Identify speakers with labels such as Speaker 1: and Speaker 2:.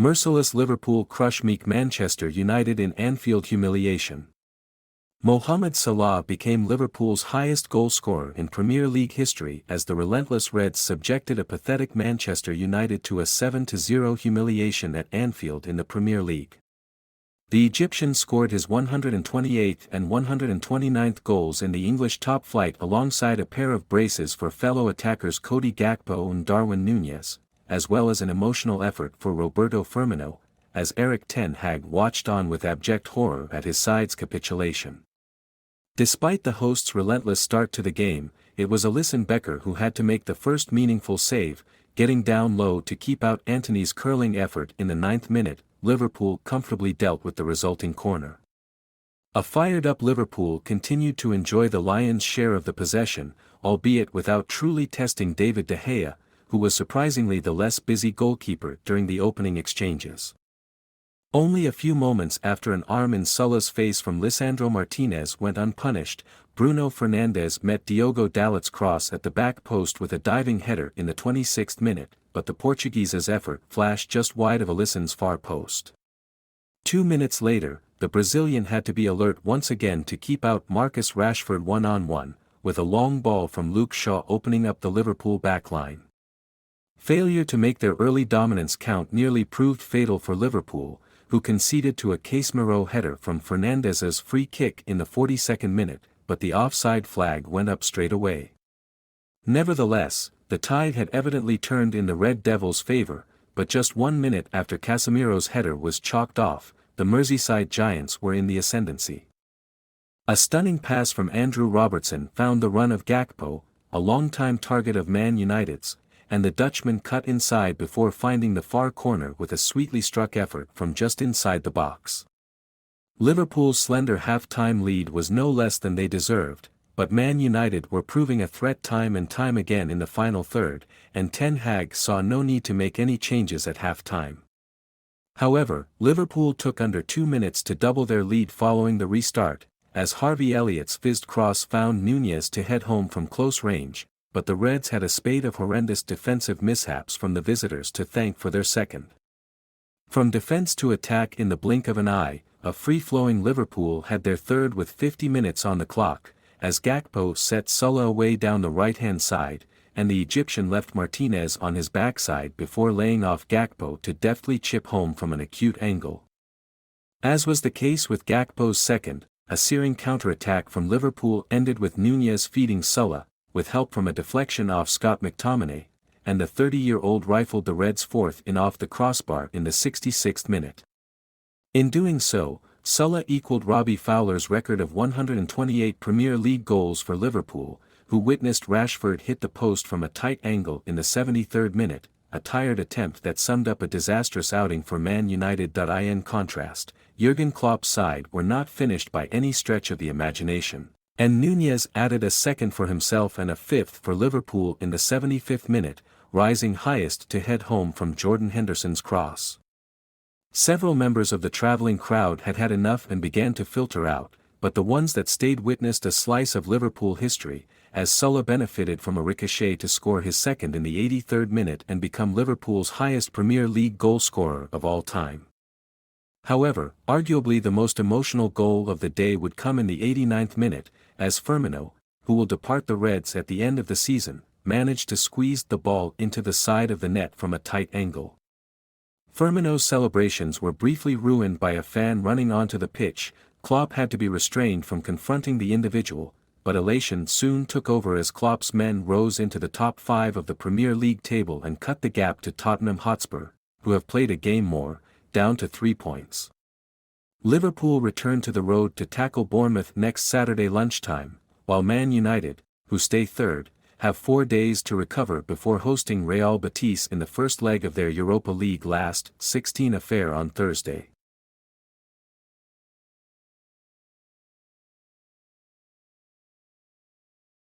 Speaker 1: Merciless Liverpool crush meek Manchester United in Anfield humiliation. Mohamed Salah became Liverpool's highest goal scorer in Premier League history as the relentless Reds subjected a pathetic Manchester United to a 7-0 humiliation at Anfield in the Premier League. The Egyptian scored his 128th and 129th goals in the English top flight alongside a pair of braces for fellow attackers Cody Gakpo and Darwin Nunez, as well as an emotional effort for Roberto Firmino, as Erik Ten Hag watched on with abject horror at his side's capitulation. Despite the hosts' relentless start to the game, it was Alisson Becker who had to make the first meaningful save, getting down low to keep out Antony's curling effort in the 9th minute. Liverpool comfortably dealt with the resulting corner. A fired-up Liverpool continued to enjoy the Lions' share of the possession, albeit without truly testing David De Gea, who was surprisingly the less busy goalkeeper during the opening exchanges. Only a few moments after an arm in Salah's face from Lisandro Martinez went unpunished, Bruno Fernandes met Diogo Dalot's cross at the back post with a diving header in the 26th minute, but the Portuguese's effort flashed just wide of Alisson's far post. 2 minutes later, the Brazilian had to be alert once again to keep out Marcus Rashford one-on-one, with a long ball from Luke Shaw opening up the Liverpool backline. Failure to make their early dominance count nearly proved fatal for Liverpool, who conceded to a Casemiro header from Fernandez's free kick in the 42nd minute, but the offside flag went up straight away. Nevertheless, the tide had evidently turned in the Red Devils' favour, but just 1 minute after Casemiro's header was chalked off, the Merseyside Giants were in the ascendancy. A stunning pass from Andrew Robertson found the run of Gakpo, a long-time target of Man United's, and the Dutchman cut inside before finding the far corner with a sweetly struck effort from just inside the box. Liverpool's slender half-time lead was no less than they deserved, but Man United were proving a threat time and time again in the final third, and Ten Hag saw no need to make any changes at half-time. However, Liverpool took under 2 minutes to double their lead following the restart, as Harvey Elliott's fizzed cross found Nunez to head home from close range, but the Reds had a spate of horrendous defensive mishaps from the visitors to thank for their second. From defense to attack in the blink of an eye, a free-flowing Liverpool had their third with 50 minutes on the clock, as Gakpo set Salah away down the right-hand side, and the Egyptian left Martinez on his backside before laying off Gakpo to deftly chip home from an acute angle. As was the case with Gakpo's second, a searing counter-attack from Liverpool ended with Nunez feeding Salah, with help from a deflection off Scott McTominay, and the 30-year-old rifled the Reds' fourth in off the crossbar in the 66th minute. In doing so, Salah equaled Robbie Fowler's record of 128 Premier League goals for Liverpool, who witnessed Rashford hit the post from a tight angle in the 73rd minute, a tired attempt that summed up a disastrous outing for Man United. In contrast, Jurgen Klopp's side were not finished by any stretch of the imagination, and Nunez added a second for himself and a fifth for Liverpool in the 75th minute, rising highest to head home from Jordan Henderson's cross. Several members of the travelling crowd had had enough and began to filter out, but the ones that stayed witnessed a slice of Liverpool history, as Salah benefited from a ricochet to score his second in the 83rd minute and become Liverpool's highest Premier League goal scorer of all time. However, arguably the most emotional goal of the day would come in the 89th minute, as Firmino, who will depart the Reds at the end of the season, managed to squeeze the ball into the side of the net from a tight angle. Firmino's celebrations were briefly ruined by a fan running onto the pitch. Klopp had to be restrained from confronting the individual, but elation soon took over as Klopp's men rose into the top 5 of the Premier League table and cut the gap to Tottenham Hotspur, who have played a game more, down to 3 points. Liverpool returned to the road to tackle Bournemouth next Saturday lunchtime, while Man United, who stay third, have 4 days to recover before hosting Real Betis in the first leg of their Europa League last 16 affair on Thursday.